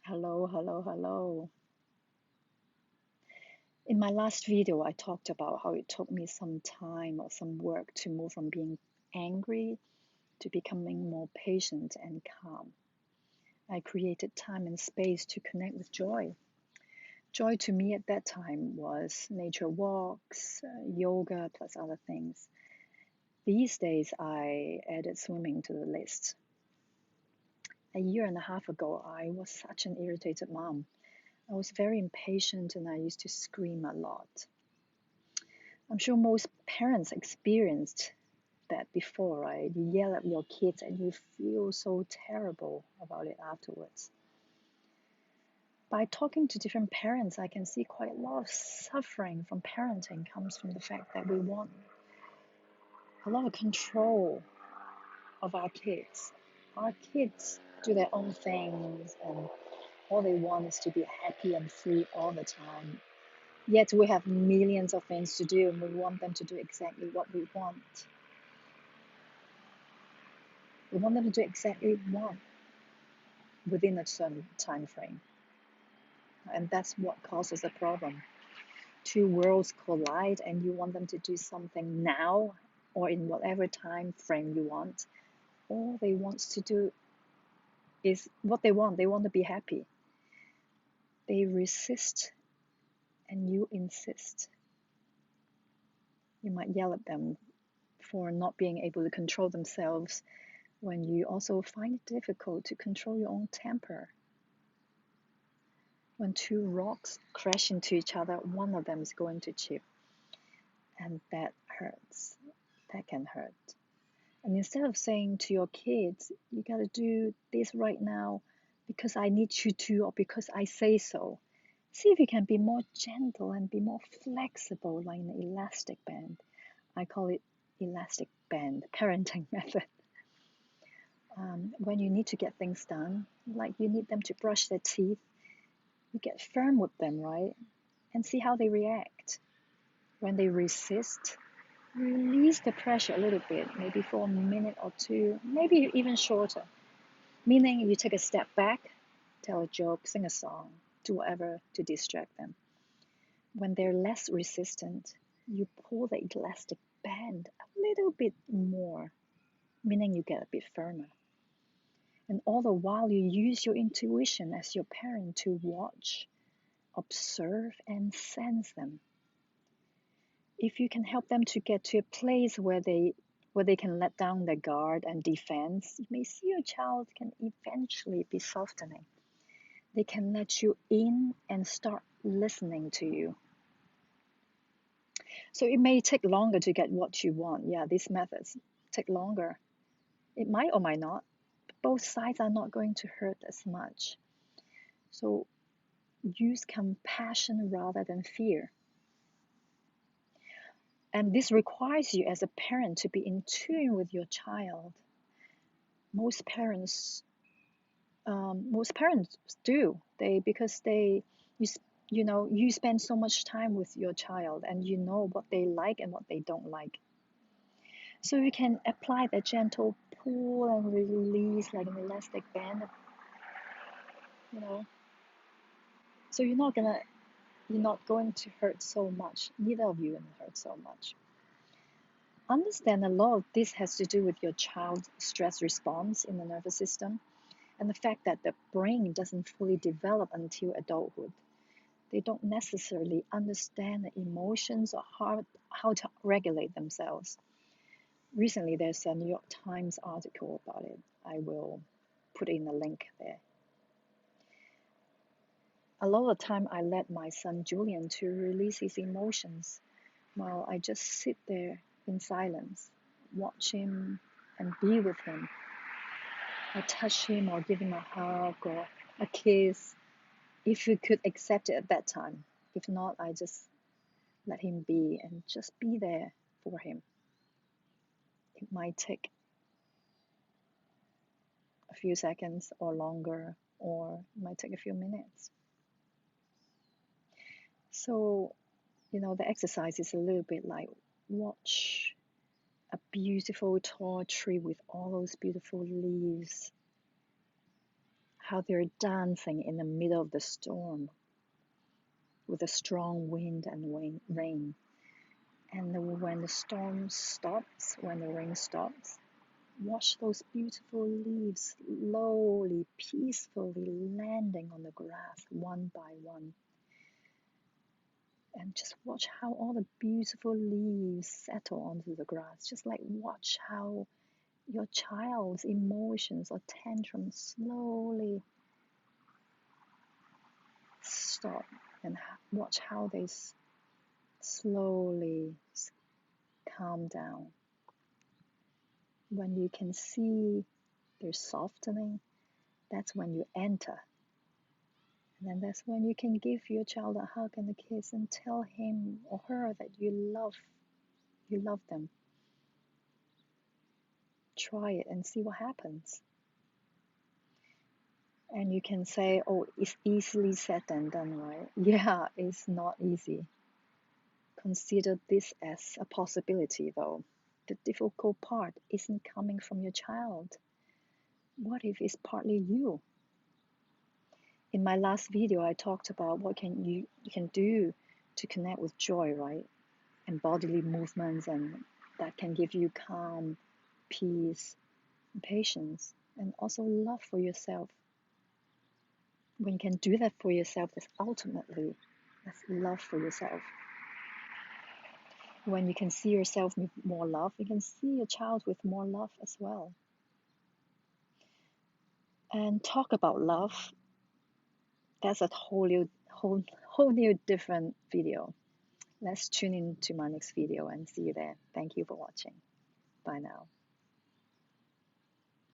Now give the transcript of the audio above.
Hello, hello, hello. In my last video, I talked about how it took me some time or some work to move from being angry to becoming more patient and calm. I created time and space to connect with joy. Joy to me at that time was nature walks, yoga, plus other things. These days, I added swimming to the list. A year and a half ago, I was such an irritated mom. I was very impatient and I used to scream a lot. I'm sure most parents experienced that before, right? You yell at your kids and you feel so terrible about it afterwards. By talking to different parents, I can see quite a lot of suffering from parenting comes from the fact that we want a lot of control of our kids. Our kids do their own things and all they want is to be happy and free all the time. Yet we have millions of things to do and we want them to do exactly what we want. We want them to do exactly one within a certain time frame. And that's what causes a problem. Two worlds collide and you want them to do something now or in whatever time frame you want. All they want to do is what they want. They want to be happy. They resist and you insist. You might yell at them for not being able to control themselves when you also find it difficult to control your own temper. When two rocks crash into each other, one of them is going to chip, and that hurts. That can hurt. And instead of saying to your kids, you got to do this right now because I need you to, or because I say so, see if you can be more gentle and be more flexible, like an elastic band. I call it elastic band parenting method. When you need to get things done, like you need them to brush their teeth, you get firm with them, right? And see how they react. When they resist, release the pressure a little bit, maybe for a minute or two, maybe even shorter. Meaning you take a step back, tell a joke, sing a song, do whatever to distract them. When they're less resistant, you pull the elastic band a little bit more, meaning you get a bit firmer. And all the while, you use your intuition as your parent to watch, observe, and sense them. If you can help them to get to a place where they can let down their guard and defense, you may see your child can eventually be softening. They can let you in and start listening to you. So it may take longer to get what you want. Yeah, these methods take longer. It might or might not. Both sides are not going to hurt as much. So use compassion rather than fear. And this requires you as a parent to be in tune with your child. Most parents do. Because you spend so much time with your child and you know what they like and what they don't like. So you can apply that gentle pull and release like an elastic band, you know. So you're not going to hurt so much. Neither of you gonna hurt so much. Understand a lot of this has to do with your child's stress response in the nervous system and the fact that the brain doesn't fully develop until adulthood. They don't necessarily understand the emotions or how to regulate themselves. Recently, there's a New York Times article about it. I will put in a link there. A lot of the time, I let my son Julian to release his emotions while I just sit there in silence, watch him and be with him. I touch him or give him a hug or a kiss if he could accept it at that time. If not, I just let him be and just be there for him. It might take a few seconds or longer, or it might take a few minutes. So, the exercise is a little bit like watch a beautiful tall tree with all those beautiful leaves. how they're dancing in the middle of the storm with a strong wind and rain. And when the storm stops, when the rain stops, watch those beautiful leaves slowly, peacefully landing on the grass one by one. And just watch how all the beautiful leaves settle onto the grass. Just like watch how your child's emotions or tantrums slowly stop, and watch how they slowly calm down. When you can see they're softening, that's when you enter. And then that's when you can give your child a hug and a kiss and tell him or her that you love them. Try it and see what happens. And you can say, oh, it's easily said than done, right? Yeah, it's not easy. Consider this as a possibility, though. The difficult part isn't coming from your child. What if it's partly you? In my last video, I talked about what you can do to connect with joy, right? And bodily movements, and that can give you calm, peace, patience, and also love for yourself. When you can do that for yourself, that's love for yourself. When you can see yourself with more love, you can see your child with more love as well. And talk about love, that's a whole new different video. Let's tune in to my next video and see you there. Thank you for watching. Bye now.